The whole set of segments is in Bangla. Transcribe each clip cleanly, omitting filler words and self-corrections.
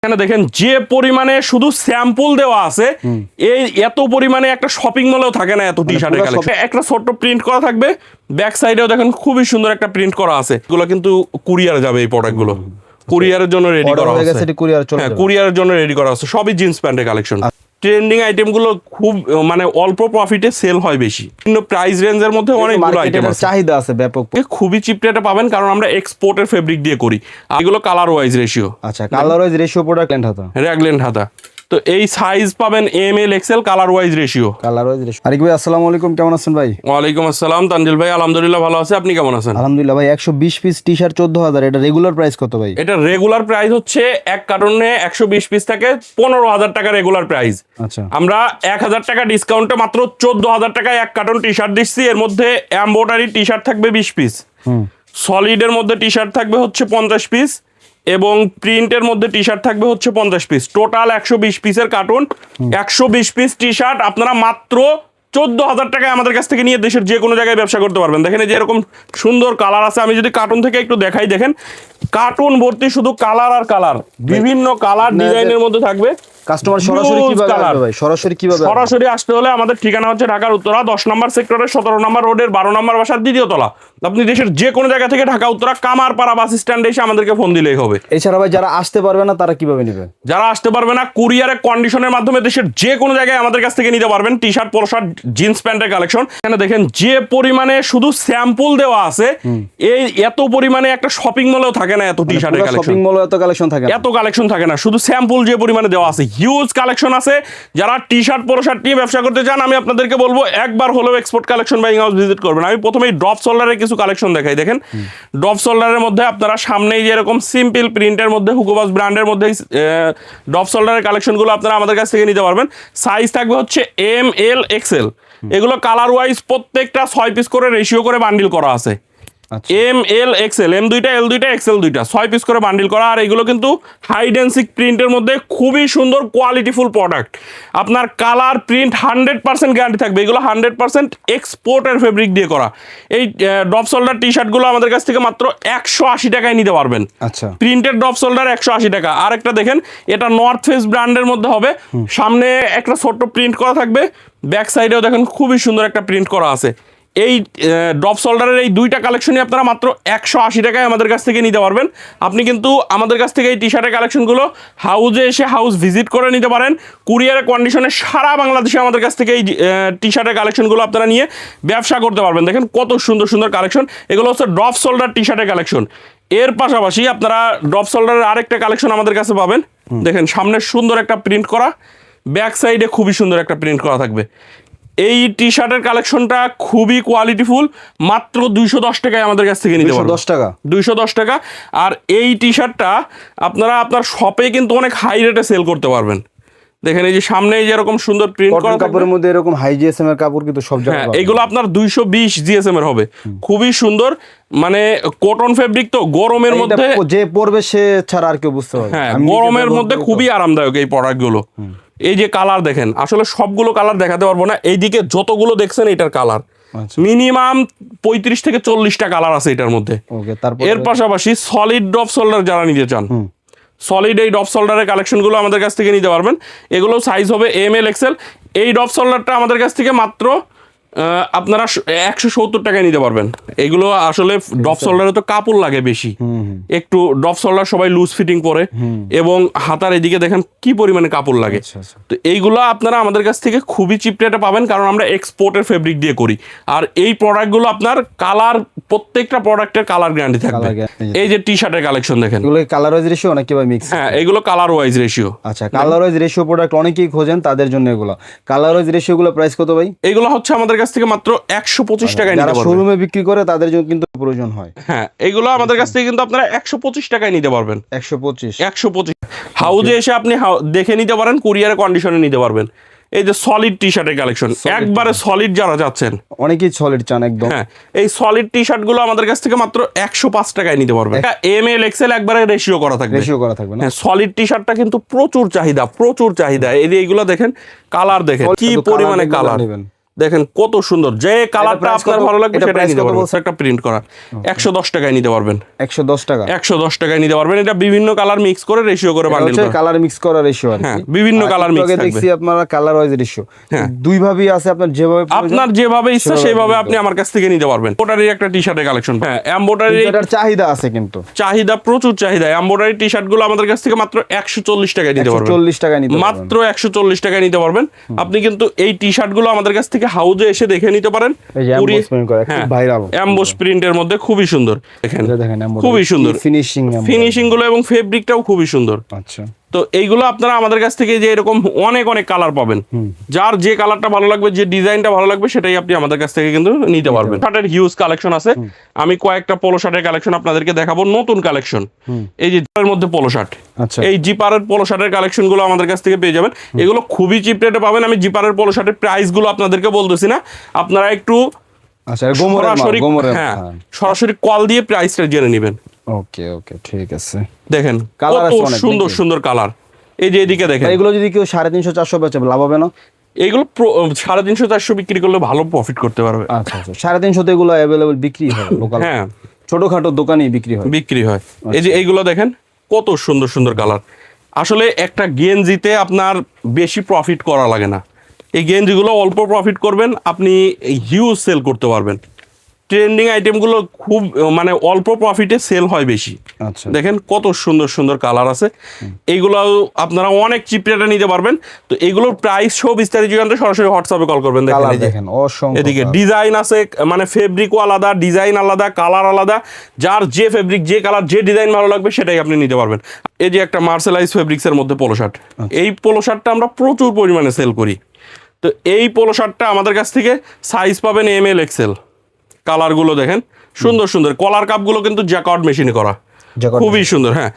এখানে দেখেন যে পরিমাণে শুধু স্যাম্পল দেওয়া আছে, এই এত পরিমাণে একটা শপিং মলেও থাকে না এত টি শার্টের কালেকশন। একটা ছোট্ট প্রিন্ট করা থাকবে, ব্যাক সাইডেও দেখেন খুবই সুন্দর একটা প্রিন্ট করা আছে। এগুলো কিন্তু কুরিয়ারে যাবে, এই প্রোডাক্টগুলো কুরিয়ারের জন্য রেডি করা আছে। হ্যাঁ, কুরিয়ারের জন্য রেডি করা আছে। সবই জিন্স প্যান্টের কালেকশন। ট্রেন্ডিং আইটেমগুলো খুব মানে অল্প প্রফিটে সেল হয় বেশি, কিন্তু প্রাইস রেঞ্জের মধ্যে অনেকগুলো আইটেম আছে, চাহিদা আছে ব্যাপক। খুবই চিপ রেটে পাবেন, কারণ আমরা এক্সপোর্টের ফেব্রিক দিয়ে করি। এগুলো কালার ওয়াইজ রেশিও। আচ্ছা, colour wise ratio product raglan হাতা। তো এই সাইজ পাবেন M L XL, colour wise ratio. Arik ভাই আসসালামু আলাইকুম, কেমন আছেন ভাই? ওয়ালাইকুম আসসালাম তানজিল ভাই, আলহামদুলিল্লাহ ভালো আছে, আপনি কেমন আছেন? আলহামদুলিল্লাহ ভাই। 120 পিস টি শার্ট 14,000, এটা রেগুলার প্রাইস কত ভাই? এটা রেগুলার প্রাইস হচ্ছে এক কার্টনে 120 পিস থাকে 15,000 টাকা রেগুলার প্রাইস। আচ্ছা, আমরা 1,000 টাকা ডিসকাউন্টে মাত্র 14,000 টাকায় এক কার্টন টি শার্ট দিচ্ছি। এর মধ্যে এমব্রয়ডারি টি শার্ট থাকবে 20 পিস, সলিডের মধ্যে টি শার্ট থাকবে হচ্ছে 50 পিস, এবং প্রিন্টের মধ্যে টি শার্ট থাকবে হচ্ছে 50 পিস। টোটাল 120 পিসের কার্টুন, 120 পিস টি শার্ট আপনারা মাত্র 14,000 টাকায় আমাদের কাছ থেকে নিয়ে দেশের যে কোনো জায়গায় ব্যবসা করতে পারবেন। দেখেন এই যে এরকম সুন্দর কালার আছে, আমি যদি কার্টুন থেকে একটু দেখাই, দেখেন কার্টুন ভর্তি শুধু কালার আর কালার, বিভিন্ন কালার ডিজাইনের মধ্যে থাকবে। কাস্টমার সরাসরি কিভাবে আসবে ভাই? সরাসরি আসতে হলে আমাদের ঠিকানা হচ্ছে ঢাকার উত্তরা 10 নম্বর সেক্টরের 17 নম্বর রোডের 12 নম্বর বাসার 2য় তলা। আপনি দেশের যে কোনো জায়গা থেকে ঢাকা উত্তরা কামারপাড়া বাস স্ট্যান্ডে এসে আমাদেরকে ফোন দিলেই হবে। এছাড়া ভাই যারা আসতে পারবে না তারা কিভাবে নেবে? যারা আসতে পারবে না, কুরিয়ারের কন্ডিশনের মাধ্যমে দেশের যে কোনো জায়গায় আমাদের কাছ থেকে নিতে পারবেন। T shirt, polo shirt, jeans প্যান্টের কালেকশন। এখানে দেখেন যে পরিমাণে শুধু স্যাম্পল দেওয়া আছে, এই এত পরিমাণে একটা শপিং মলেও থাকে না এত টি শার্টের কালেকশন। শপিং মলে এত কালেকশন থাকে না, এত কালেকশন থাকে না, শুধু স্যাম্পল যে পরিমাণে দেওয়া আছে, হিউজ কালেকশন আছে। যারা টি শার্ট, পোলো শার্ট নিয়ে ব্যবসা করতে চান, আমি আপনাদেরকে বলবো একবার হলেও export collection buying house visit করবেন। আমি প্রথমেই ড্রপ শোল্ডারের কিছু কালেকশন দেখাই। দেখেন ড্রপ শোল্ডারের মধ্যে আপনারা সামনেই যেরকম সিম্পল প্রিন্টের মধ্যে হুগো বস ব্র্যান্ডের মধ্যে ড্রপ শোল্ডারের কালেকশনগুলো আপনারা আমাদের কাছ থেকে নিতে পারবেন। সাইজ থাকবে হচ্ছে এম এল এক্সেল। এগুলো কালার ওয়াইজ প্রত্যেকটা 6 পিস করে রেশিও করে বান্ডিল করা আছে। এম এল এক্সেল, এম দুইটা, এল দুইটা, এক্সেল দুইটা, 6 পিস করে বান্ডিল করা। আর এগুলো কিন্তু হাই ডেন্সিক প্রিন্টের মধ্যে খুবই সুন্দর কোয়ালিটিফুল প্রোডাক্ট। আপনার কালার প্রিন্ট 100% গ্যারান্টি থাকবে। এগুলো 100% এক্সপোর্টের ফেব্রিক দিয়ে করা। এই ড্রপ শোল্ডার টি শার্টগুলো আমাদের কাছ থেকে মাত্র 180 টাকায় নিতে পারবেন। আচ্ছা, প্রিন্টেড ড্রপ শোল্ডার 180 টাকা। আর একটা দেখেন, এটা নর্থ ফেস ব্র্যান্ডের মধ্যে হবে। সামনে একটা ছোট্ট প্রিন্ট করা থাকবে, ব্যাক সাইডেও দেখেন খুবই সুন্দর একটা প্রিন্ট করা আছে। এই ড্রপ শোল্ডারের এই দুইটা কালেকশনই আপনারা মাত্র 180 টাকায় আমাদের কাছ থেকে নিতে পারবেন। আপনি কিন্তু আমাদের কাছ থেকে এই টি শার্টের কালেকশনগুলো হাউজে এসে হাউস ভিজিট করে নিতে পারেন। কুরিয়ারের কন্ডিশনে সারা বাংলাদেশে আমাদের কাছ থেকে এই টি শার্টের কালেকশনগুলো আপনারা নিয়ে ব্যবসা করতে পারবেন। দেখেন কত সুন্দর সুন্দর কালেকশন। এগুলো হচ্ছে ড্রপ শোল্ডার টি শার্টের কালেকশন। এর পাশাপাশি আপনারা ড্রপ শোল্ডারের আরেকটা কালেকশন আমাদের কাছে পাবেন। দেখেন সামনে সুন্দর একটা প্রিন্ট করা, ব্যাক সাইডে খুবই সুন্দর একটা প্রিন্ট করা থাকবে। এই টি শার্টের কালেকশনটা খুবই কোয়ালিটিফুল, মাত্র 210 টাকায় আমাদের কাছ থেকে নিতে পারবেন। 210 টাকা। আর এই টি শার্টটা আপনারা আপনার শপে কিন্তু অনেক হাই রেটে সেল করতে পারবেন। দেখেন এই যে সামনে যেরকম সুন্দর প্রিন্ট করা কাপড়ের মধ্যে এরকম হাই জিএসএম এর কাপড় কিন্তু সব জায়গায় পাবেন। এগুলো আপনার 220 জিএসএম এর হবে, খুবই সুন্দর। মানে কটন ফেব্রিক, তো গরমের মধ্যে যে পরবে সে ছাড়া আর কেউ বুঝতে পারবে। হ্যাঁ, গরমের মধ্যে খুবই আরামদায়ক এই প্রোডাক্টগুলো। এই যে কালার দেখেন, আসলে সবগুলো কালার দেখাতে পারবো না। এইদিকে যতগুলো দেখছেন এটার কালার মিনিমাম 35 থেকে 40টা কালার আছে এটার মধ্যে। এর পাশাপাশি সলিড ড্রপ শোল্ডার যারা নিতে চান, সলিড এই ড্রপ শোল্ডারের কালেকশনগুলো আমাদের কাছ থেকে নিতে পারবেন। এগুলো সাইজ হবে এম এল এক্সেল। এই ড্রপ শোল্ডারটা আমাদের কাছ থেকে মাত্র আপনারা 170 টাকায় নিতে পারবেন। এগুলো আসলে ড্রপ শোল্ডারে তো কাপড় লাগে বেশি, একটু ড্রপ শোল্ডার সবাই লুজ ফিটিং করে, এবং হাতার এদিকে দেখেন কি পরিমাণে কাপড় লাগে। তো এইগুলো আপনারা আমাদের কাছ থেকে খুবই চিপ রেটে পাবেন, কারণ আমরা এক্সপোর্টের ফেব্রিক দিয়ে করি। আর এই প্রোডাক্টগুলো আপনার কালার, প্রত্যেকটা প্রোডাক্টের কালার গ্যারান্টি থাকবে। এই যে টি শার্টের কালেকশন দেখেন, এগুলো কালার ওয়াইজ রেশিও নাকি ভাই মিক্স? হ্যাঁ, এগুলো কালার ওয়াইজ রেশিও। আচ্ছা, কালার ওয়াইজ রেশিও প্রোডাক্ট অনেকেই খোঁজেন, তাদের জন্য এগুলো কালার ওয়াইজ রেশিও গুলো প্রাইস কত ভাই? এগুলো হচ্ছে আমাদের কাছ থেকে মাত্র 125 টাকায় নিতে পারবেন। শোরুমে বিক্রি করে তাদের জন্য কিন্তু প্রয়োজন হয়। হ্যাঁ, এগুলো আমাদের কাছ থেকে কিন্তু আপনারা 125 টাকায় নিতে পারবেন। 125 হাউজে এসে আপনি দেখে নিতে পারেন, কুরিয়ারের কন্ডিশনে নিতে পারবেন। এই যে সলিড টি শার্টের কালেকশন, একবারে সলিড যারা যাচ্ছেন, অনেকেই সলিড চান একদম। হ্যাঁ, এই সলিড টি শার্ট গুলো আমাদের কাছ থেকে মাত্র 105 টাকায় নিতে পারবেন। এম এল এক্সেল একবারে রেশিও করা থাকবে। হ্যাঁ, সলিড টি শার্টটা কিন্তু প্রচুর চাহিদা। এই যে এইগুলো দেখেন, কালার দেখেন কি পরিমাণে কালার। দেখেন কত সুন্দর, যে কালারটা price আপনার কত? ভালো লাগবে এটা সেটাই price নিতে কত পারবেন। বলছেন? একটা প্রিন্ট করা 110 টাকায় নিতে পারবেন। 110 টাকা। 110 টাকায় নিতে পারবেন। এটা বিভিন্ন কালার মিক্স করে রেশিও করে বান্ডিল করা। কালার মিক্স করা রেশিও আর হ্যাঁ, কি। বিভিন্ন আর কালার একটু মিক্স আগে থাকবে। দেখছি আপনারা কালার ওয়াইজ রেশিও হ্যাঁ। দুই ভাবেই আছে, আপনার যেভাবে প্রয়োজন আপনার যেভাবে ইচ্ছা সেভাবে সেইভাবে নিতে আপনি আমার কাছ থেকে নিতে পারবেন। এমব্রয়ডারি একটা টি শার্টের কালেকশন, হ্যাঁ এমব্রয়ডারি কিন্তু এটার চাহিদা আছে কিন্তু চাহিদা, প্রচুর চাহিদা। এমব্রয়ডারি টি শার্ট গুলো আমাদের কাছ থেকে মাত্র 140 টাকায় নিতে পারবেন। 140 টাকায় নিতে পারবেন। মাত্র 140 টাকায় নিতে পারবেন। আপনি কিন্তু এই টি শার্ট গুলো আমাদের কাছ থেকে হাউজে এসে দেখে নিতে পারেন। এই যে emboss print করা, খুব viral। এমবোস প্রিন্টের মধ্যে খুবই সুন্দর, দেখেন এটা দেখেন embroidery, খুবই সুন্দর ফিনিশিং ফিনিশিং গুলো এবং ফেব্রিকটাও খুবই সুন্দর। আচ্ছা, তো এইগুলো আপনারা আমাদের কাছ থেকে যে এরকম অনেক অনেক কালার পাবেন, যার যে কালারটা ভালো লাগবে, যে ডিজাইনটা ভালো লাগবে সেটাই আপনি আমাদের কাছ থেকে কিন্তু নিতে পারবেন। শার্টের হিউজ কালেকশন আছে। আমি কয়েকটা পোলো শার্টের কালেকশন আপনাদেরকে দেখাবো, নতুন কালেকশন। এই যে জিপারের মধ্যে পোলো শার্ট, আচ্ছা। এই জিপারের পোলো শার্টের কালেকশন গুলো আমাদের কাছ থেকে পেয়ে যাবেন। এগুলো খুবই চিপ রেটে পাবেন। আমি জিপারের পোলো শার্টের প্রাইস গুলো আপনাদেরকে বলতেছি না, আপনারা একটু আচ্ছা, গোমরের মাল, সরাসরি গোমরের, হ্যাঁ হ্যাঁ। সরাসরি কল দিয়ে প্রাইসটা জেনে নেবেন। ওকে ওকে, ঠিক আছে। দেখেন Colour কত আছে অনেক, সুন্দর নাকি? সুন্দর কালার। এই যে এদিকে দেখেন, এগুলো যদি কেউ 350 400 বেচে লাভ হবে না? এইগুলো 350 400 বিক্রি করলে ভালো প্রফিট করতে পারবে। আচ্ছা আচ্ছা, 350 তে এগুলো অ্যাভেলেবল বিক্রি হয় লোকাল, হ্যাঁ ছোটখাটো দোকানেই বিক্রি হয়। বিক্রি হয়। এই যে এইগুলো দেখেন কত সুন্দর সুন্দর কালার। আসলে একটা গেঞ্জিতে আপনার বেশি প্রফিট করা লাগে না। এই গেঞ্জিগুলো অল্প প্রফিট করবেন, আপনি হিউজ সেল করতে পারবেন। ট্রেন্ডিং আইটেমগুলো খুব মানে অল্প প্রফিটে সেল হয় বেশি। আচ্ছা, দেখেন কত সুন্দর সুন্দর কালার আছে। এইগুলো আপনারা অনেক চিপ রেটে নিতে পারবেন। তো এগুলোর প্রাইস সব বিস্তারিত জানতে সরাসরি হোয়াটসঅ্যাপে কল করবেন। দেখেন কালার এই যে দেখেন অসংখ্য। এদিকে ডিজাইন আছে, মানে ফেব্রিকও আলাদা, ডিজাইন আলাদা, কালার আলাদা। যার যে ফেব্রিক, যে কালার, যে ডিজাইন ভালো লাগবে সেটাই আপনি নিতে পারবেন। এই যে একটা মার্সেলাইজ ফেব্রিক্সের মধ্যে পোলো শার্ট, এই পোলো শার্টটা আমরা প্রচুর পরিমাণে সেল করি। তো এই পোলো শার্টটা আমাদের কাছ থেকে সাইজ পাবেন ML XL। কালারগুলো দেখেন সুন্দর সুন্দর। কলার কাপগুলো কিন্তু জ্যাকআউট মেশিনে করা, খুবই সুন্দর। হ্যাঁ,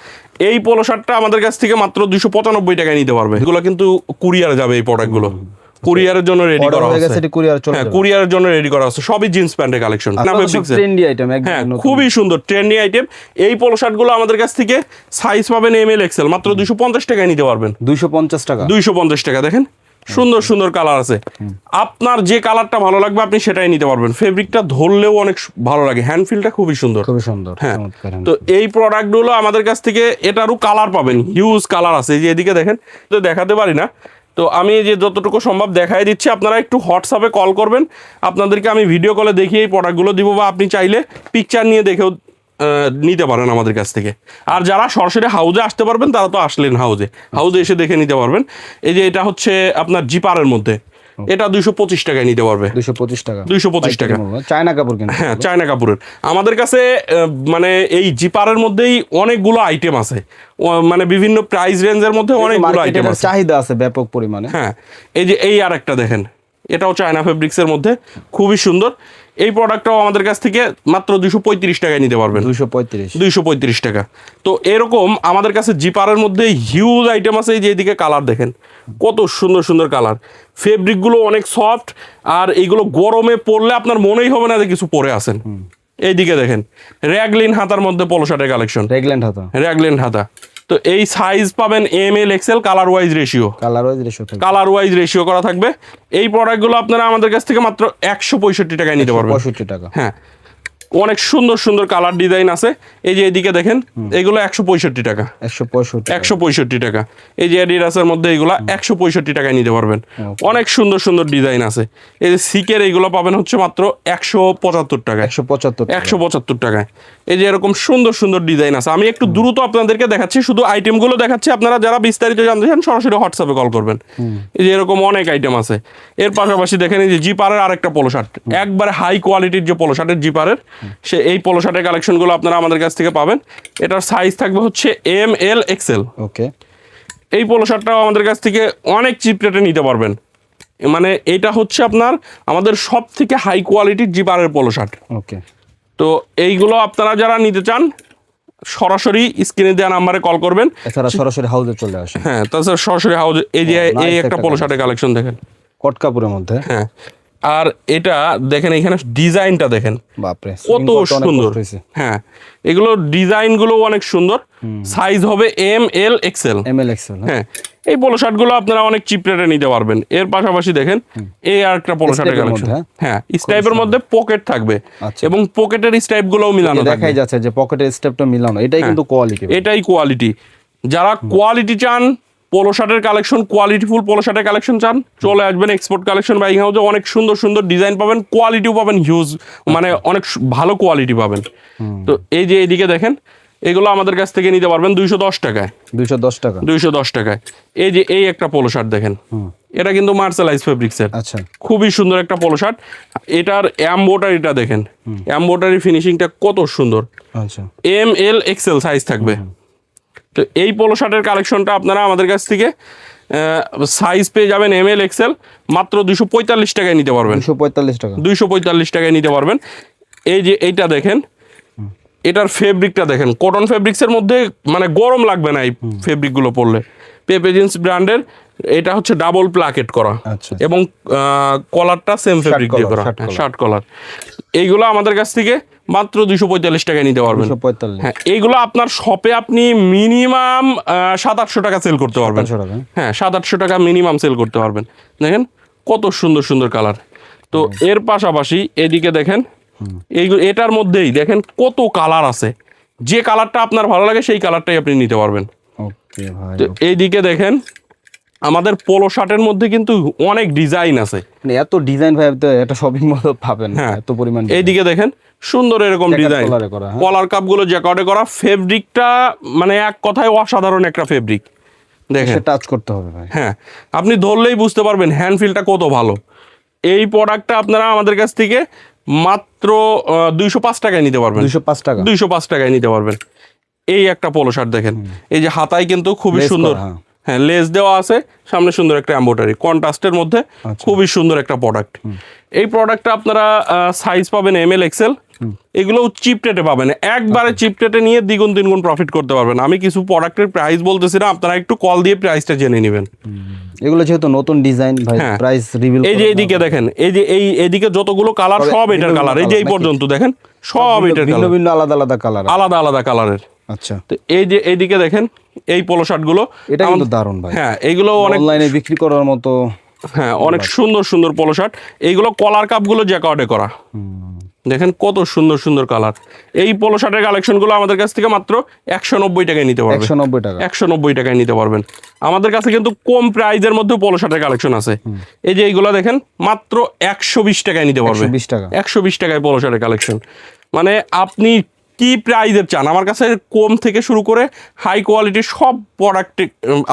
এই পোলো শার্টটা আমাদের কাছ থেকে মাত্র 295 টাকায় নিতে পারবে। এগুলো কিন্তু কুরিয়ারে যাবে, এই প্রোডাক্টগুলো কুরিয়ারের জন্য রেডি করা হয়ে গেছে, আছে। এটা কুরিয়ার চলে হ্যাঁ, যাবে। কুরিয়ারের জন্য রেডি করা আছে। সবই জিন্স প্যান্টের কালেকশন, ট্রেন্ডি আইটেম হ্যাঁ একদম খুবই সুন্দর ট্রেন্ডি আইটেম। এই পোলো শার্টগুলো আমাদের কাছ থেকে সাইজ পাবেন ML XL, মাত্র 250 টাকায় নিতে পারবেন। 250 টাকা। 250 টাকা। দেখেন সুন্দর সুন্দর কালার আছে। আপনার যে কালারটা ভালো লাগবে আপনি সেটাই নিতে পারবেন। ফেব্রিকটা ধরলেও অনেক ভালো লাগে, হ্যান্ড ফিলটা খুবই সুন্দর। খুবই সুন্দর, হ্যাঁ, চমৎকার। তো এই প্রোডাক্টগুলো আমাদের কাছ থেকে এটারও কালার পাবেন, হিউজ কালার আছে। এই যে এদিকে দেখেন, তো দেখাতে পারি না, তো আমি এই যে যতটুকু সম্ভব দেখাই দিচ্ছি। আপনারা একটু হোয়াটসঅ্যাপে কল করবেন, আপনাদেরকে আমি ভিডিও কলে দেখিয়ে এই প্রোডাক্টগুলো দিব, বা আপনি চাইলে পিকচার নিয়ে দেখেও নিতে পারেন আমাদের কাছ থেকে। আর যারা সরাসরি হাউজে আসতে পারবেন তারা তো আসলেন, হাউজে এসে দেখে নিতে পারবেন। এই যে এটা হচ্ছে আপনার জিপারের মধ্যে, এটা 225 টাকায় নিতে পারবে। 225 টাকা। 225 টাকা। চায়না কাপড় কিন্তু। হ্যাঁ, চায়না কাপড়ের। আমাদের কাছে মানে এই জিপারের মধ্যেই অনেকগুলো আইটেম আছে, মানে বিভিন্ন প্রাইস রেঞ্জের মধ্যে অনেকগুলো আইটেম আছে, চাহিদা আছে ব্যাপক পরিমাণে। হ্যাঁ, এই যে এই আরেকটা দেখেন, এটাও চায়না ফেব্রিক্সের মধ্যে, খুবই সুন্দর। এই প্রোডাক্টটাও আমাদের কাছ থেকে মাত্র 235 টাকায় নিতে পারবেন। 235 টাকা। তো এরকম আমাদের কাছে জিপারের মধ্যে হিউজ আইটেম আছে। এই যে এদিকে কালার দেখেন কত সুন্দর সুন্দর কালার। ফেব্রিকগুলো অনেক সফট, আর এইগুলো গরমে পরলে আপনার মনেই হবে না যে কিছু পরে আছেন। এইদিকে দেখেন র্যাগলিন হাতার মধ্যে পোলো শার্টের কালেকশন, র্যাগলিন হাতা। তো এই সাইজ পাবেন ML XL, colour wise ratio করা থাকবে। এই প্রোডাক্টগুলো আপনারা আমাদের কাছ থেকে মাত্র 165 টাকায় নিতে পারবেন। 65 টাকা। হ্যাঁ, অনেক সুন্দর সুন্দর কালার ডিজাইন আছে। এই যে এদিকে দেখেন, এগুলো 165 টাকা। 165 টাকা। এই যে অ্যাডিডাসের মধ্যে এগুলো 165 টাকায় নিতে পারবেন। অনেক সুন্দর সুন্দর ডিজাইন আছে। এই যে সিকের এইগুলো পাবেন হচ্ছে মাত্র 175 টাকায়। 175 টাকায়। এই যে এরকম সুন্দর সুন্দর ডিজাইন আছে। আমি একটু দ্রুত আপনাদেরকে দেখাচ্ছি, শুধু আইটেমগুলো দেখাচ্ছি। আপনারা যারা বিস্তারিত জানতে চান সরাসরি হোয়াটসঅ্যাপে কল করবেন। এই যে এরকম অনেক আইটেম আছে। এর পাশাপাশি দেখেন এই যে জিপারের আরেকটা পোলো শার্ট, একবারে হাই কোয়ালিটির যে পোলো শার্টের জিপারের, এই পোলো শার্টের কালেকশনগুলো আপনারা আমাদের কাছ থেকে পাবেন। এটার সাইজ থাকবে হচ্ছে ML XL। ওকে, এই পোলো শার্টটাও আমাদের কাছ থেকে অনেক চিপ রেটে নিতে পারবেন। মানে এটা হচ্ছে আপনার আমাদের সব থেকে হাই কোয়ালিটির জিপারের পোলো শার্ট। ওকে, তো এইগুলো আপনারা যারা নিতে চান সরাসরি স্ক্রিনে দেওয়া নাম্বারে কল করবেন। এছাড়া সরাসরি হাউজে চলে আসেন। হ্যাঁ, তাছাড়া সরাসরি হাউজে। এই যে এই একটা পোলো শার্টের কালেকশন দেখেন, কট কাপড়ের মধ্যে। হ্যাঁ, আর এটা দেখেন এখানে ডিজাইনটা দেখেন বাপরে কত সুন্দর। হ্যাঁ, এগুলো ডিজাইনগুলো অনেক সুন্দর। সাইজ হবে ML XL। হ্যাঁ, এই পোলো শার্টগুলো আপনারা অনেক চিপ রেটে নিতে পারবেন। এর পাশাপাশি দেখেন এই আর একটা পোলো শার্টের কালেকশন। হ্যাঁ, স্ট্রাইপের মধ্যে পকেট থাকবে এবং পকেটের স্ট্রাইপগুলোও মিলানো থাকবে। দেখাই যাচ্ছে যে পকেটের স্ট্রাইপটা মিলানো, এটাই কিন্তু কোয়ালিটি। এটাই কোয়ালিটি। যারা কোয়ালিটি চান, পোলো শার্টের কালেকশন, কোয়ালিটিফুল পোলো শার্টের কালেকশন চান, চলে আসবেন এক্সপোর্ট কালেকশন বাইং হাউসে। অনেক সুন্দর সুন্দর ডিজাইন পাবেন, কোয়ালিটিও পাবেন হিউজ, মানে অনেক ভালো কোয়ালিটি পাবেন। তো এই যে এইদিকে দেখেন, এগুলো আমাদের কাছ থেকে নিতে পারবেন 210 টাকায়। 210 টাকায়। এই যে এই একটা পোলো শার্ট দেখেন, এটা কিন্তু মার্সেলাইজ ফেব্রিক্সের। আচ্ছা, খুবই সুন্দর একটা পোলো শার্ট। এটার এমব্রয়ডারিটা দেখেন, এমব্রয়ডারি ফিনিশিংটা কত সুন্দর। আচ্ছা, ML XL সাইজ থাকবে। তো এই পোলো শার্টের কালেকশনটা আপনারা আমাদের কাছ থেকে সাইজ পেয়ে যাবেন ML XL মাত্র 245 টাকায় নিতে পারবেন। 245 টাকায় নিতে পারবেন। এই যে এইটা দেখেন, এটার ফেব্রিকটা দেখেন, কটন ফেব্রিক্সের মধ্যে মানে গরম লাগবে না এই ফেব্রিকগুলো পরলে। পেপে জিন্স ব্র্যান্ডের, এটা হচ্ছে ডাবল প্লাকেট করা এবং কলারটা সেম ফেব্রিক দিয়ে করা, শার্ট কলার। এইগুলো আমাদের কাছ থেকে মাত্র 245 টাকায় নিতে পারবেন। হ্যাঁ, এইগুলো আপনার শপে আপনি মিনিমাম 700-800 টাকা সেল করতে পারবেন। হ্যাঁ, 700-800 টাকা মিনিমাম সেল করতে পারবেন। দেখেন কত সুন্দর সুন্দর কালার। তো এর পাশাপাশি এদিকে দেখেন, এটার মধ্যেই দেখেন কত কালার আছে। যে কালারটা আপনার ভালো লাগে সেই কালারটাই আপনি নিতে পারবেন। তো এইদিকে দেখেন, আমাদের পোলো শার্টের মধ্যে কিন্তু অনেক ডিজাইন আছে। এত ডিজাইন ভাই এটা শপিং মল পাবেন না, এত পরিমাণ। এইদিকে দেখেন সুন্দর এরকম ডিজাইন, কলার কাপগুলো জ্যাকেটে করা। ফেব্রিকটা মানে এক কথায় অসাধারণ একটা ফেব্রিক। দেখেন, টাচ করতে হবে ভাই। হ্যাঁ, আপনি ধরলেই বুঝতে পারবেন হ্যান্ড ফিলটা কত ভালো। এই প্রোডাক্টটা আপনারা আমাদের কাছ থেকে মাত্র 205 টাকায় নিতে পারবেন। 205 টাকায় নিতে পারবেন। এই একটা পোলো শার্ট দেখেন, এই যে হাতায় কিন্তু খুবই সুন্দর, হ্যাঁ, লেস দেওয়া আছে, সামনে সুন্দর একটা এমব্রয়ডারি কন্ট্রাস্টের মধ্যে। খুবই সুন্দর একটা প্রোডাক্ট। এই প্রোডাক্টটা আপনারা সাইজ পাবেন ML XL। এগুলো চিপ রেটে পাবেন, একবারে চিপ রেটে নিয়ে দ্বিগুণ তিনগুণ প্রফিট করতে পারবেন। আমি কিছু প্রোডাক্টের প্রাইস বলতেছি না, আপনারা একটু কল দিয়ে প্রাইসটা জেনে নেবেন। এগুলো যেহেতু নতুন ডিজাইন ভাই, প্রাইস রিভিল। এই যে এইদিকে দেখেন, এই যে এইদিকে যতগুলো কালার সব এটার কালার। এই যে এই পর্যন্ত দেখেন সব এটার কালার, ভিন্ন আলাদা আলাদা কালার, আলাদা কালারের। আচ্ছা, তো এই যে এইদিকে দেখেন এই পোলো শার্ট গুলো, এটা কিন্তু দারুণ ভাই। হ্যাঁ, এইগুলো অনেক অনলাইনে বিক্রি করার মতো। হ্যাঁ, অনেক সুন্দর সুন্দর পোলো শার্ট। এইগুলো কলার কাপগুলো জ্যাকেটে করা। দেখেন কত সুন্দর সুন্দর কালার। এই পোলো শার্টের কালেকশনগুলো আমাদের কাছ থেকে মাত্র 190 টাকায় নিতে পারবেন। 190 টাকায় নিতে পারবেন। আমাদের কাছে কিন্তু কম প্রাইজের মধ্যে পোলো শার্টের কালেকশন আছে। এই যে এইগুলো দেখেন মাত্র 120 টাকায় নিতে পারবেন। 120 টাকায় পোলো শার্টের কালেকশন। মানে আপনি কি প্রাইজের চান, আমার কাছে কম থেকে শুরু করে হাই কোয়ালিটির সব প্রোডাক্ট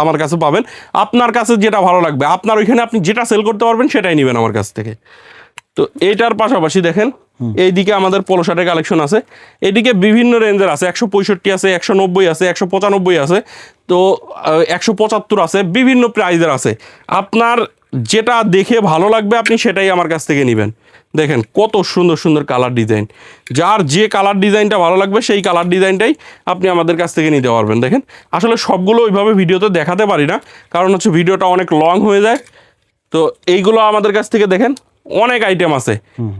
আমার কাছে পাবেন। আপনার কাছে যেটা ভালো লাগবে, আপনার ওইখানে আপনি যেটা সেল করতে পারবেন সেটাই নেবেন আমার কাছ থেকে। তো এইটার পাশাপাশি দেখেন এইদিকে আমাদের পোলো শার্টের কালেকশন আছে। এদিকে বিভিন্ন রেঞ্জের আছে, 165 আছে, 190 আছে, 195 আছে, তো 175 আছে, বিভিন্ন প্রাইজের আছে। আপনার যেটা দেখে ভালো লাগবে আপনি সেটাই আমার কাছ থেকে নেবেন। দেখেন কত সুন্দর সুন্দর কালার ডিজাইন। যার যে কালার ডিজাইনটা ভালো লাগবে সেই কালার ডিজাইনটাই আপনি আমাদের কাছ থেকে নিতে পারবেন। দেখেন, আসলে সবগুলো ওইভাবে ভিডিওতে দেখাতে পারি না, কারণ হচ্ছে ভিডিওটা অনেক লং হয়ে যায়। তো এইগুলো আমাদের কাছ থেকে দেখেন অনেক আইটেম আছে।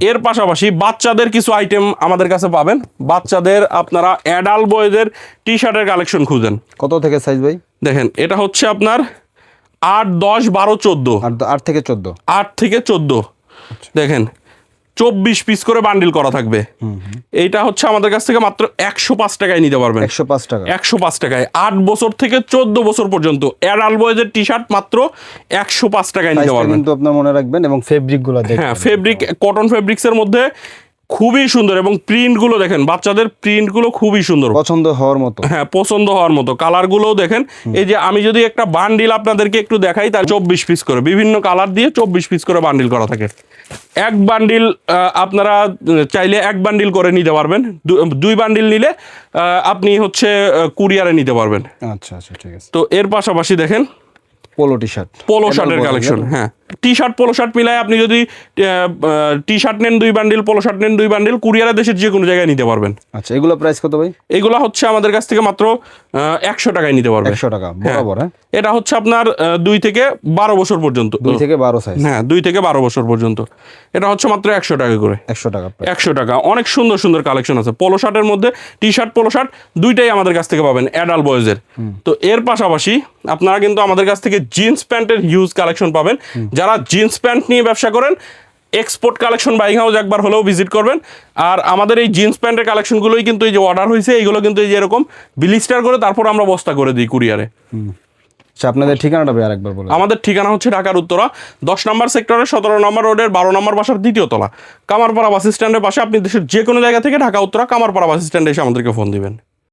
এর পাশাপাশি বাচ্চাদের কিছু আইটেম আমাদের কাছে পাবেন। বাচ্চাদের আপনারা অ্যাডাল্ট বয়েজের টি শার্টের কালেকশন খুঁজেন। কত থেকে সাইজ ভাই? দেখেন, এটা হচ্ছে আপনার 8, 10, 12, 14। 8 থেকে 14। 8 থেকে 14। দেখেন 24 পিস করে বান্ডিল করা থাকবে। এইটা হচ্ছে আমাদের কাছ থেকে মাত্র 105 টাকায় নিতে পারবেন। 105 টাকায় 8 বছর থেকে 14 বছর পর্যন্ত অ্যাডাল্ট বয়েজের টি শার্ট মাত্র 105 টাকায় নিতে পারবেন। কিন্তু আপনারা মনে রাখবেন, এবং ফেব্রিকগুলো দেখেন। হ্যাঁ, ফেব্রিক কটন ফেব্রিক্সের মধ্যে খুবই সুন্দর, এবং প্রিন্টগুলো দেখেন, বাচ্চাদের প্রিন্টগুলো খুবই সুন্দর, পছন্দ হওয়ার মতো। হ্যাঁ, পছন্দ হওয়ার মতো। কালারগুলোও দেখেন। এই যে আমি যদি একটা বান্ডিল আপনাদেরকে একটু দেখাই, তার 24 পিস করে বিভিন্ন কালার দিয়ে 24 পিস করে বান্ডিল করা থাকে। এক বান্ডিল আপনারা চাইলে এক বান্ডিল করে নিতে পারবেন। 2 বান্ডিল নিলে আপনি হচ্ছে কুরিয়ারে নিতে পারবেন। আচ্ছা, ঠিক আছে। তো এর পাশাপাশি দেখেন পোলো টি শার্ট, পোলো শার্টের কালেকশন। হ্যাঁ, টি শার্ট পোলো শার্ট মিলায় আপনি যদি টি শার্ট নেন 2 বান্ডিল, পোলো শার্ট নেন 2 বান্ডিল, কুরিয়ারে দেশের যে কোনো জায়গায় নিতে পারবেন। আচ্ছা, এগুলো প্রাইস কত ভাই? এগুলো হচ্ছে আমাদের কাছ থেকে মাত্র 100 টাকায় নিতে পারবে। 100 টাকা বরাবর? হ্যাঁ, এটা হচ্ছে আপনার 2 থেকে 12 বছর পর্যন্ত। 2 থেকে 12 সাইজ? হ্যাঁ, 2 থেকে 12 বছর পর্যন্ত। এটা হচ্ছে মাত্র 100 টাকা করে। 100 টাকা? 100 টাকা। অনেক সুন্দর সুন্দর কালেকশন আছে পোলো শার্টের মধ্যে। টি শার্ট পোলো শার্ট দুইটাই আমাদের কাছ থেকে পাবেন, অ্যাডাল্ট বয়েজের। তো এর পাশাপাশি আপনারা কিন্তু আমাদের কাছ থেকে জিন্স প্যান্টের হিউজ কালেকশন পাবেন। যারা জিন্স প্যান্ট নিয়ে ব্যবসা করেন, এক্সপোর্ট কালেকশন বাইং হাউস একবার হলেও ভিজিট করবেন। আর আমাদের এই জিন্স প্যান্টের কালেকশনগুলোই কিন্তু এই যে অর্ডার হয়েছে, এইগুলো কিন্তু এই যে এরকম ব্লিস্টার করে তারপর আমরা বস্তা করে দিই কুরিয়ারে। আচ্ছা, আপনাদের ঠিকানাটা ভাই আরেকবার বলুন। আমাদের ঠিকানা হচ্ছে ঢাকার উত্তরা 10 নম্বর সেক্টরের 17 নম্বর রোডের 12 নম্বর বাসার 2য় তলা, কামারপাড়া বাস স্ট্যান্ডের পাশে। আপনি দেশের যে কোনো জায়গা থেকে ঢাকা উত্তরা কামারপাড়া বাস স্ট্যান্ডে এসে আমাদেরকে ফোন দিবেন।